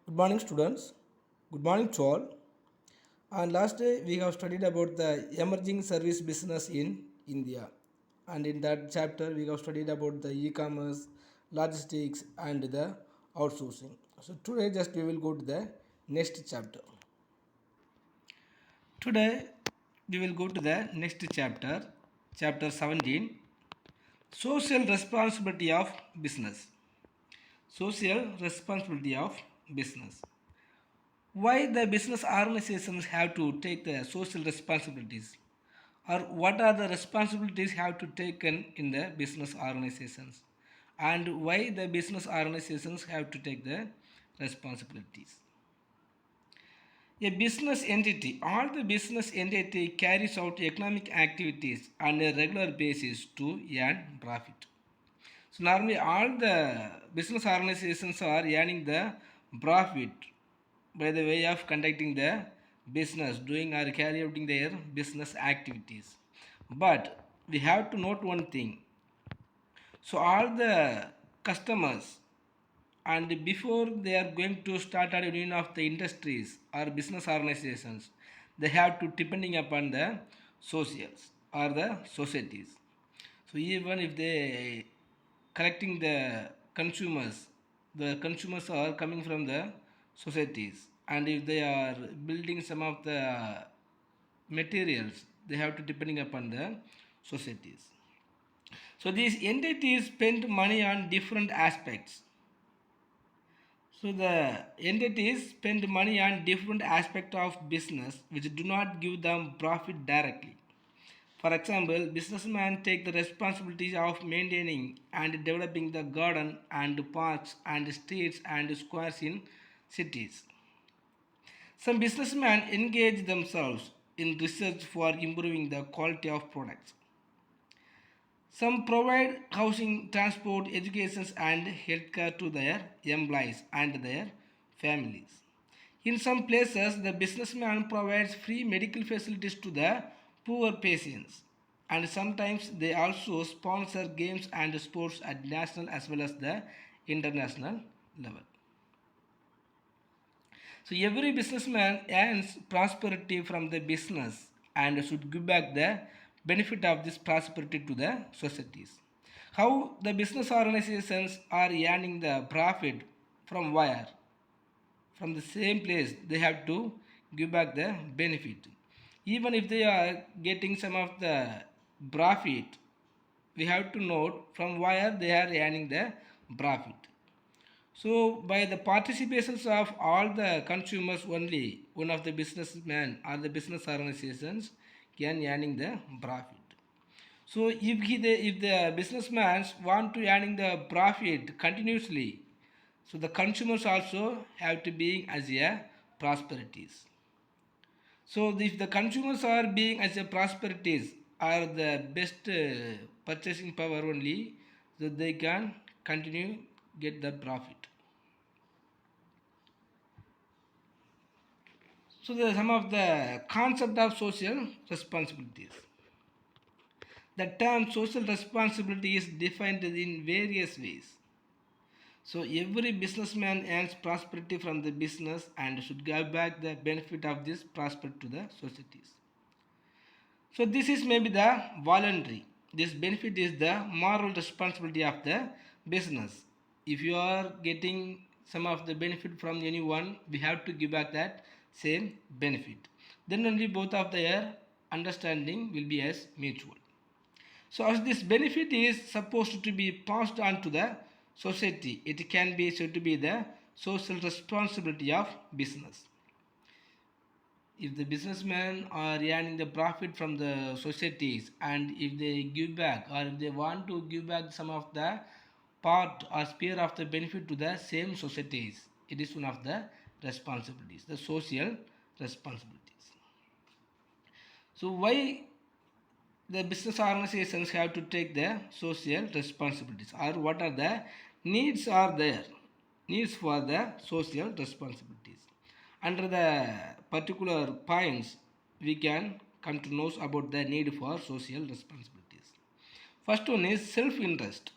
Good morning, students. Good morning to all. And last day we have studied about the emerging service business in India. And in that chapter we have studied about the e-commerce, logistics, and the outsourcing. So today just we will go to the next chapter. Today we will go to the next chapter, chapter 17, social responsibility of business. Social responsibility of business. Why the business organizations have to take the social responsibilities, or what are the responsibilities have to taken in the business organizations, and why the business organizations have to take the responsibilities. A business entity, all the business entity carries out economic activities on a regular basis to earn profit. So normally all the business organizations are earning the profit by the way of conducting the business, doing or carrying out their business activities. But we have to note one thing. So all the customers, and before they are going to start a union of the industries or business organizations, they have to depending upon the socials or the societies. So even if they collecting the consumers are coming from the societies, and if they are building some of the materials, they have to depending upon the societies. So these entities spend money on different aspects. So the entities spend money on different aspects of business which do not give them profit directly. For example, businessmen take the responsibility of maintaining and developing the garden and parks and streets and squares in cities. Some businessmen engage themselves in research for improving the quality of products. Some provide housing, transport, education, and healthcare to their employees and their families. In some places, the businessman provides free medical facilities to the poor patients, and sometimes they also sponsor games and sports at national as well as the international level. So every businessman earns prosperity from the business and should give back the benefit of this prosperity to the societies. How the business organizations are earning the profit from where? From the same place they have to give back the benefit. Even if they are getting some of the profit, we have to note from where they are earning the profit. So by the participations of all the consumers only, one of the businessmen or the business organizations can earning the profit. So if the businessmen want to earning the profit continuously, so the consumers also have to be as a prosperities. So if the consumers are being as a prosperities are the best purchasing power only, so they can continue get the profit. So there are some of the concept of social responsibilities. The term social responsibility is defined in various ways. So every businessman earns prosperity from the business and should give back the benefit of this prosperity to the societies. So this is maybe the voluntary. This benefit is the moral responsibility of the business. If you are getting some of the benefit from anyone, we have to give back that same benefit. Then only both of their understanding will be as mutual. So as this benefit is supposed to be passed on to the society, it can be said to be the social responsibility of business. If the businessmen are earning the profit from the societies, and if they give back or if they want to give back some of the part or sphere of the benefit to the same societies, it is one of the responsibilities, the social responsibilities. So why the business organizations have to take the social responsibilities, or what are the needs are there, needs for the social responsibilities? Under the particular points we can come to know about the need for social responsibilities. First one is self interest.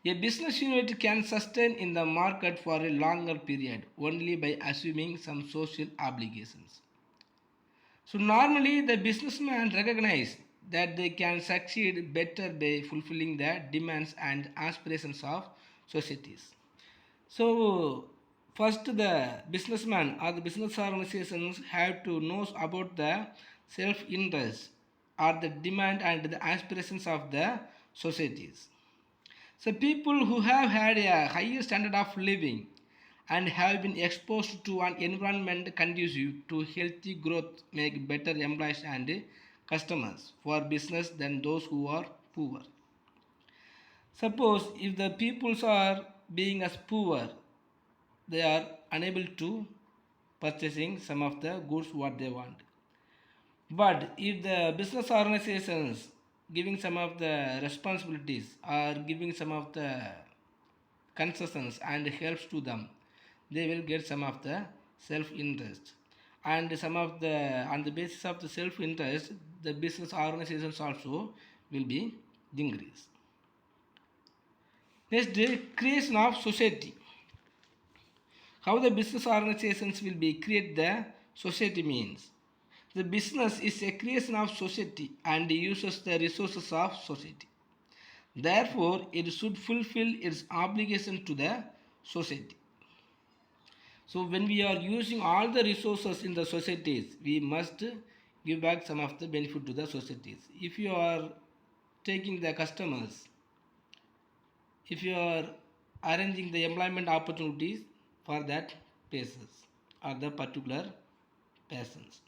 A business unit can sustain in the market for a longer period only by assuming some social obligations. So normally the businessman recognize that they can succeed better by fulfilling the demands and aspirations of societies. So first the businessman or the business organizations have to know about the self-interest or the demand and the aspirations of the societies. So people who have had a higher standard of living and have been exposed to an environment conducive to healthy growth make better employees and customers for business than those who are poor. Suppose if the peoples are being as poor, they are unable to purchasing some of the goods what they want. But if the business organizations giving some of the responsibilities or giving some of the concessions and helps to them, they will get some of the self-interest. And some of the on the basis of the self-interest, the business organizations also will be increased. Next, the creation of society. How the business organizations will be create the society means. The business is a creation of society and uses the resources of society. Therefore, it should fulfill its obligation to the society. So when we are using all the resources in the societies, we must give back some of the benefit to the societies. If you are taking the customers, if you are arranging the employment opportunities for that persons or the particular persons.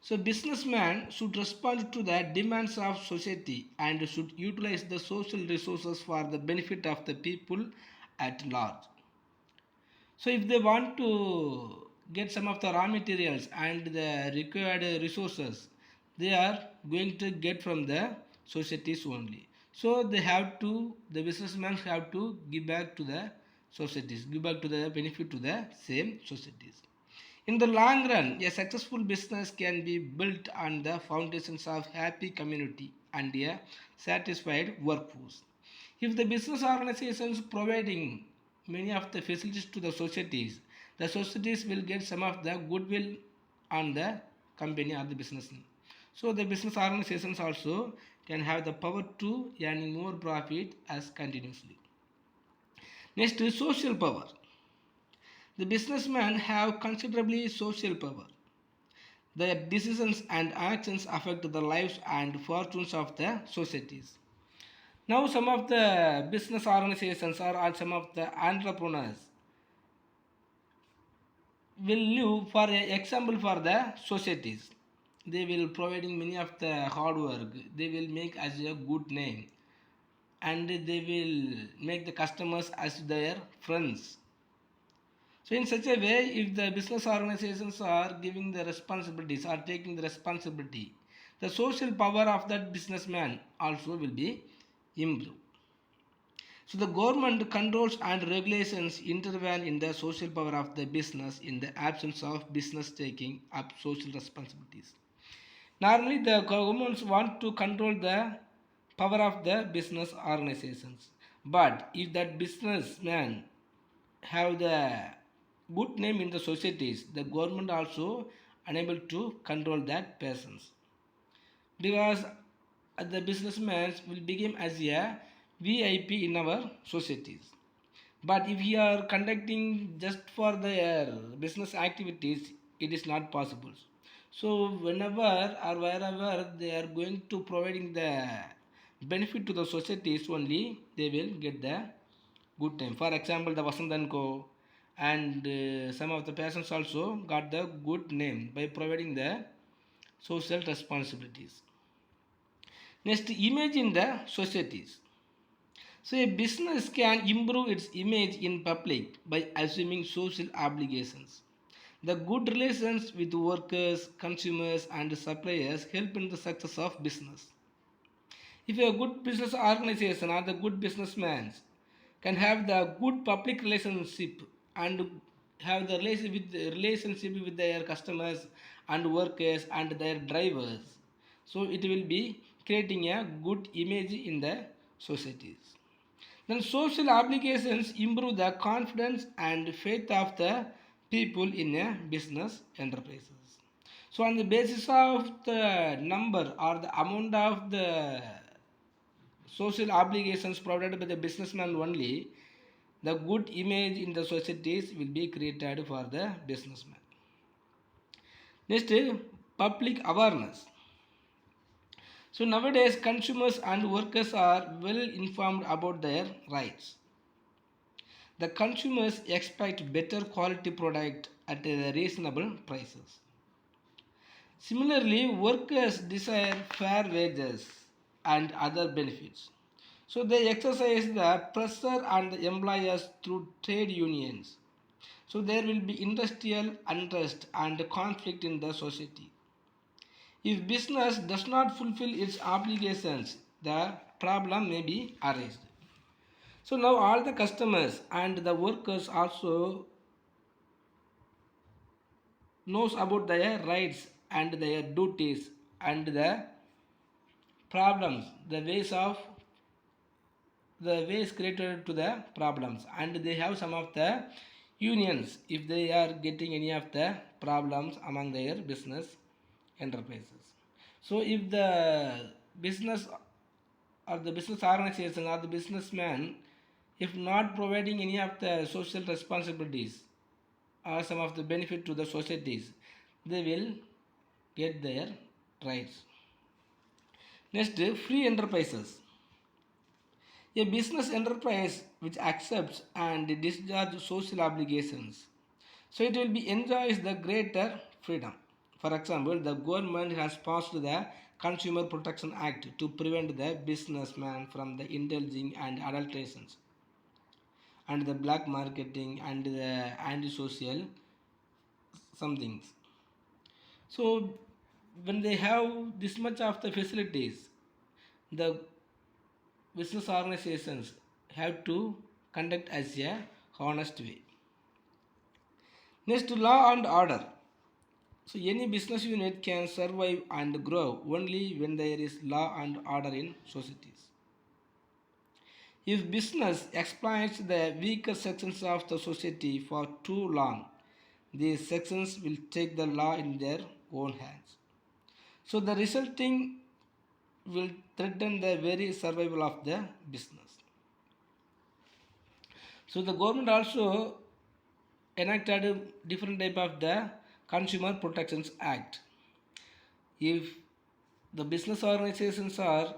So businessman should respond to the demands of society and should utilize the social resources for the benefit of the people at large. So if they want to get some of the raw materials and the required resources, they are going to get from the societies only. So the businessmen have to give back to the societies, give back to the benefit to the same societies. In the long run, a successful business can be built on the foundations of happy community and a satisfied workforce. If the business organizations providing many of the facilities to the societies will get some of the goodwill on the company or the business. So the business organizations also can have the power to earning more profit as continuously. Next is social power. The businessmen have considerably social power. Their decisions and actions affect the lives and fortunes of the societies. Now some of the business organizations or some of the entrepreneurs will live for example for the societies. They will providing many of the hard work. They will make as a good name and they will make the customers as their friends. So in such a way, if the business organizations are giving the responsibilities, are taking the responsibility, the social power of that businessman also will be improved. So the government controls and regulations intervene in the social power of the business in the absence of business taking up social responsibilities. Normally the governments want to control the power of the business organizations. But if that businessman have the good name in the societies, the government also unable to control that persons because the businessmen will become as a VIP in our societies. But if we are conducting just for their business activities, it is not possible. So whenever or wherever they are going to providing the benefit to the societies only, they will get the good time. For example, the Vasantan Co. and some of the persons also got the good name by providing the social responsibilities. Next, image in the societies. So a business can improve its image in public by assuming social obligations. The good relations with workers, consumers and suppliers help in the success of business. If a good business organization or the good businessman can have the good public relationship and have the relationship with their customers and workers and their drivers, so it will be creating a good image in the societies. Then social obligations improve the confidence and faith of the people in a business enterprises. So on the basis of the number or the amount of the social obligations provided by the businessman only, the good image in the societies will be created for the businessman. Next, public awareness. So nowadays consumers and workers are well informed about their rights. The consumers expect better quality product at reasonable prices. Similarly, workers desire fair wages and other benefits. So they exercise the pressure on the employers through trade unions. So there will be industrial unrest and conflict in the society. If business does not fulfill its obligations, the problem may be arised. So now all the customers and the workers also knows about their rights and their duties and the problems, the ways created to the problems, and they have some of the unions if they are getting any of the problems among their business enterprises. So if the business or the business organization or the businessman, if not providing any of the social responsibilities or some of the benefit to the societies, they will get their rights. Next, free enterprises. A business enterprise which accepts and discharges social obligations, so it will be enjoys the greater freedom. For example, the government has passed the Consumer Protection Act to prevent the businessman from the indulging and adulterations and the black marketing and the antisocial some things. So when they have this much of the facilities, the business organizations have to conduct as a honest way. Next, law and order. So any business unit can survive and grow only when there is law and order in societies. If business exploits the weaker sections of the society for too long, these sections will take the law in their own hands. So the resulting will threaten the very survival of the business. So the government also enacted a different type of the Consumer Protections Act. If the business organizations are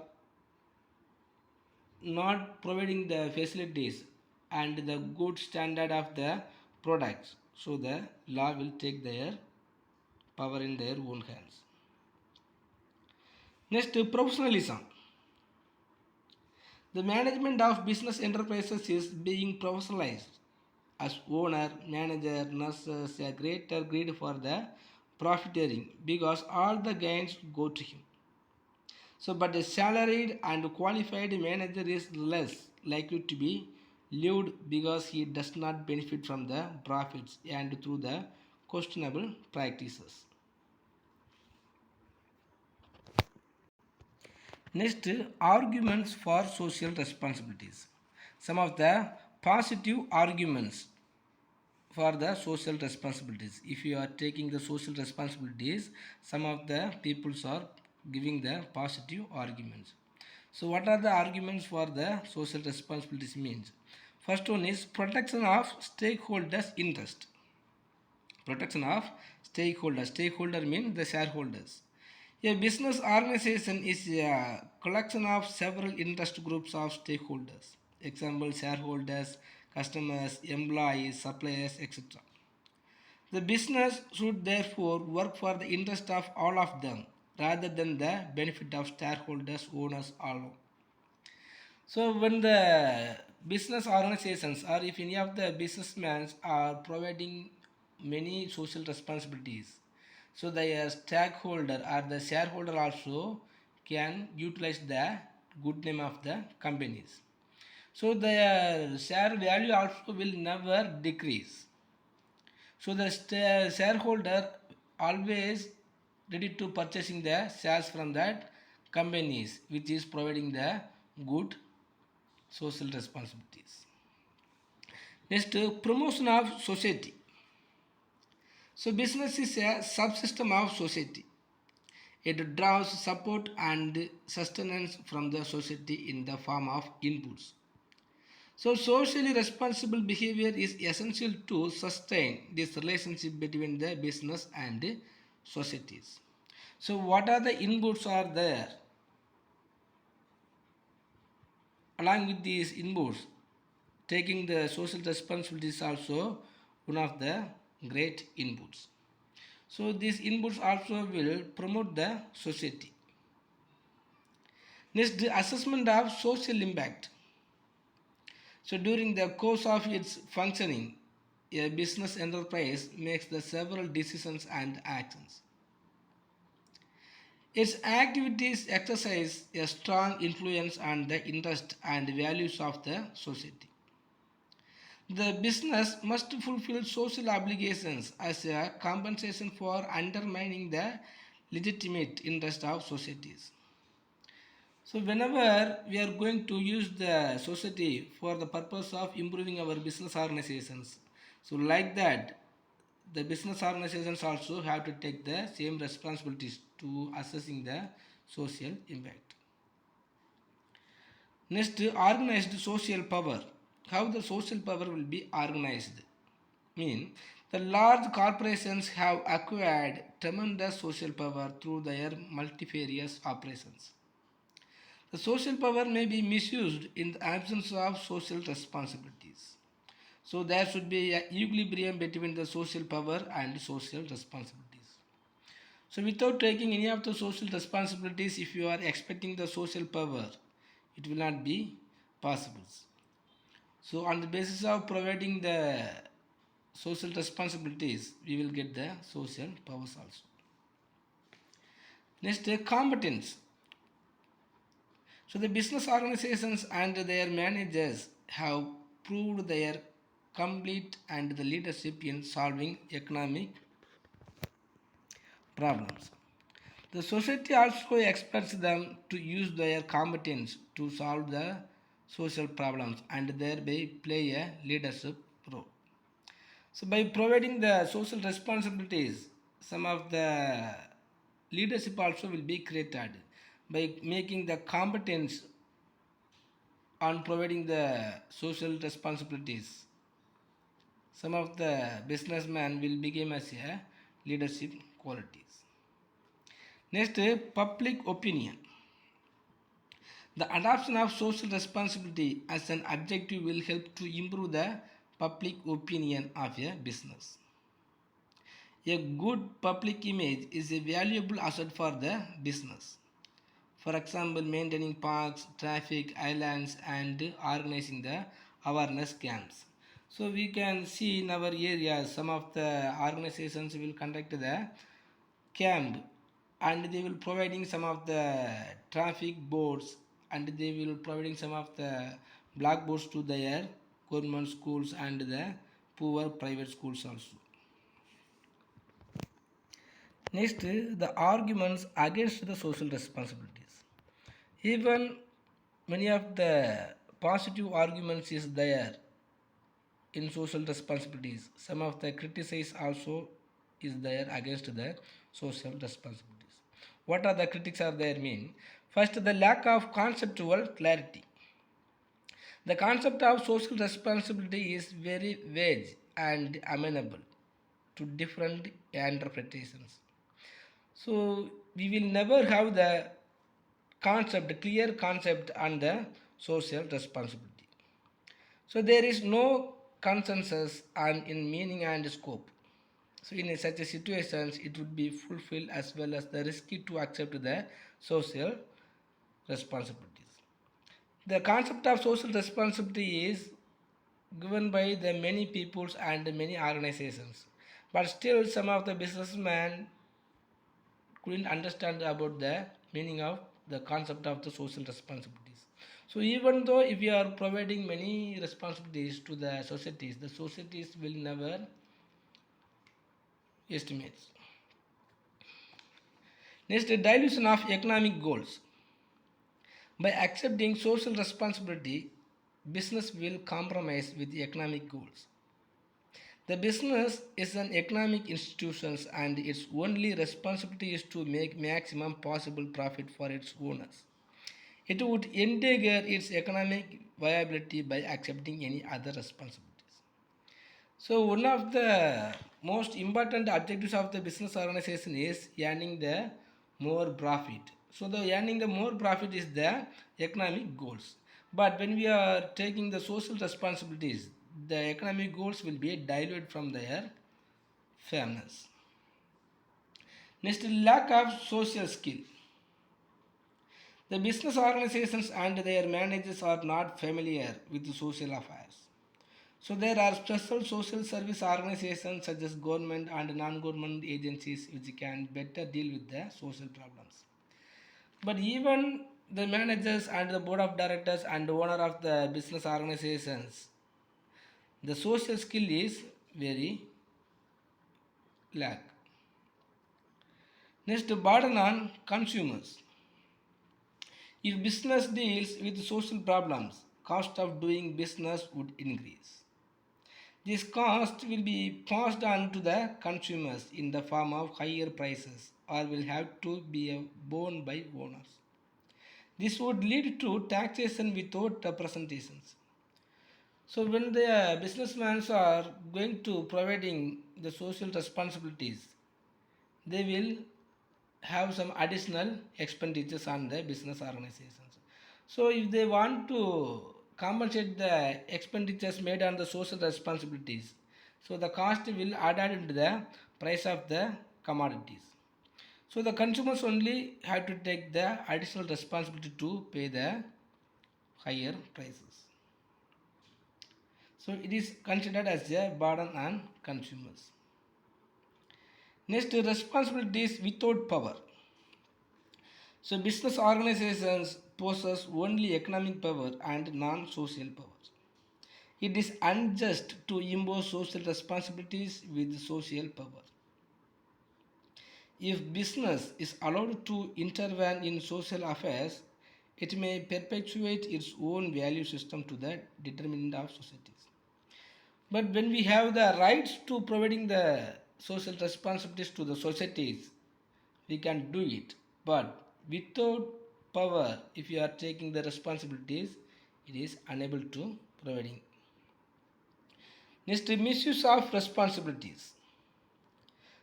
not providing the facilities and the good standard of the products, so the law will take their power in their own hands. Next, professionalism. The management of business enterprises is being professionalized. As owner, manager, nurses, a greater greed for the profiteering because all the gains go to him. So, but a salaried and qualified manager is less likely to be lived because he does not benefit from the profits and through the questionable practices. Next, arguments for social responsibilities. Some of the positive arguments for the social responsibilities. If you are taking the social responsibilities, some of the peoples are giving the positive arguments. So what are the arguments for the social responsibilities means? First one is protection of stakeholders' interest. Protection of stakeholders. Stakeholder means the shareholders. A business organization is a collection of several interest groups of stakeholders. Example, shareholders, customers, employees, suppliers, etc. The business should therefore work for the interest of all of them rather than the benefit of shareholders, owners alone. So when the business organizations or if any of the businessmen are providing many social responsibilities, so the stakeholder or the shareholder also can utilize the good name of the companies. So the share value also will never decrease. So the shareholder always ready to purchasing the shares from that companies which is providing the good social responsibilities. Next, promotion of society. So business is a subsystem of society. It draws support and sustenance from the society in the form of inputs. So socially responsible behavior is essential to sustain this relationship between the business and societies. So what are the inputs are there? Along with these inputs, taking the social responsibility is also one of the great inputs. So these inputs also will promote the society. Next, the assessment of social impact. So during the course of its functioning, a business enterprise makes the several decisions and actions. Its activities exercise a strong influence on the interest and values of the society. The business must fulfill social obligations as a compensation for undermining the legitimate interest of societies. So whenever we are going to use the society for the purpose of improving our business organizations, so like that, the business organizations also have to take the same responsibilities to assessing the social impact. Next, organized social power. How the social power will be organized? Mean the large corporations have acquired tremendous social power through their multifarious operations. The social power may be misused in the absence of social responsibilities. So there should be an equilibrium between the social power and social responsibilities. So without taking any of the social responsibilities, if you are expecting the social power, it will not be possible. So on the basis of providing the social responsibilities, we will get the social powers also. Next, competence. So the business organizations and their managers have proved their complete and the leadership in solving economic problems. The society also expects them to use their competence to solve the social problems and thereby play a leadership role. So by providing the social responsibilities, some of the leadership also will be created by making the competence on providing the social responsibilities. Some of the businessmen will become as a leadership qualities. Next, public opinion. The adoption of social responsibility as an objective will help to improve the public opinion of a business. A good public image is a valuable asset for the business. For example, maintaining parks, traffic islands, and organizing the awareness camps. So we can see in our area some of the organizations will conduct the camp and they will providing some of the traffic boards and they will providing some of the blackboards to their government schools and the poor private schools also. Next, the arguments against the social responsibilities. Even many of the positive arguments is there in social responsibilities. Some of the criticize also is there against the social responsibilities. What are the critics are there mean? First, the lack of conceptual clarity. The concept of social responsibility is very vague and amenable to different interpretations. So we will never have the clear concept on the social responsibility. So there is no consensus on in meaning and scope. So in such a situations, it would be fulfilled as well as the risky to accept the social responsibilities. The concept of social responsibility is given by the many peoples and many organizations, but still some of the businessmen couldn't understand about the meaning of the concept of the social responsibilities. So even though if we are providing many responsibilities to the societies will never estimate. Next, dilution of economic goals. By accepting social responsibility, business will compromise with the economic goals. The business is an economic institution and its only responsibility is to make maximum possible profit for its owners. It would endanger its economic viability by accepting any other responsibilities. So one of the most important objectives of the business organization is earning the more profit. So the earning the more profit is the economic goals. But when we are taking the social responsibilities, the economic goals will be diluted from their fairness. Next, lack of social skill. The business organizations and their managers are not familiar with social affairs. So there are special social service organizations such as government and non-government agencies which can better deal with the social problems. But even the managers and the board of directors and the owner of the business organizations, the social skill is very lack. Next, burden on consumers. If business deals with social problems, cost of doing business would increase. This cost will be passed on to the consumers in the form of higher prices or will have to be borne by owners. This would lead to taxation without representations. So when the businessmen are going to providing the social responsibilities, they will have some additional expenditures on the business organizations. So if they want to compensate the expenditures made on the social responsibilities, so the cost will add into the price of the commodities. So the consumers only have to take the additional responsibility to pay the higher prices. So it is considered as a burden on consumers. Next, responsibilities without power. So business organizations possess only economic power and non-social power. It is unjust to impose social responsibilities with social power. If business is allowed to intervene in social affairs, it may perpetuate its own value system to the determinant of societies. But when we have the rights to providing the social responsibilities to the societies, we can do it. But without power, if you are taking the responsibilities, it is unable to providing. Next, misuse of responsibilities.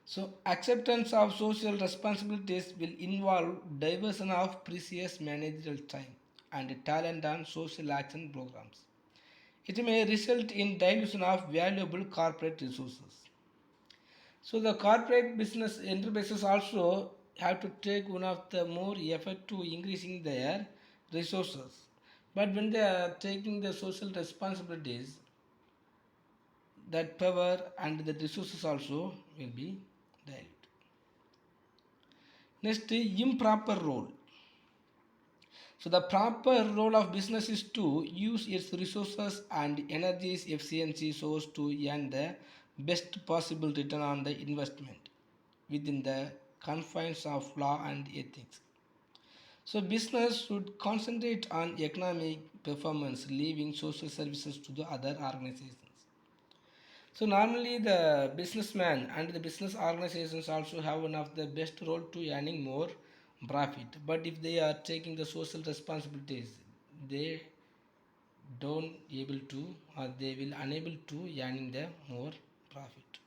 So acceptance of social responsibilities will involve diversion of precious managerial time and talent on social action programs. It may result in dilution of valuable corporate resources. So the corporate business enterprises also have to take one of the more effort to increasing their resources. But when they are taking the social responsibilities, that power and the resources also will be diluted. Next, improper role. So the proper role of business is to use its resources and energies efficiency so as to earn the best possible return on the investment within the confines of law and ethics. So business should concentrate on economic performance, leaving social services to the other organizations. So normally the businessman and the business organizations also have one of the best role to earning more profit. But if they are taking the social responsibilities, they don't able to or they will unable to earning the more profit.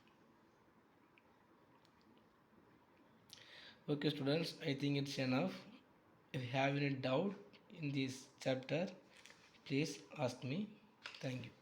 Okay students, I think it's enough. If you have any doubt in this chapter, please ask me. Thank you.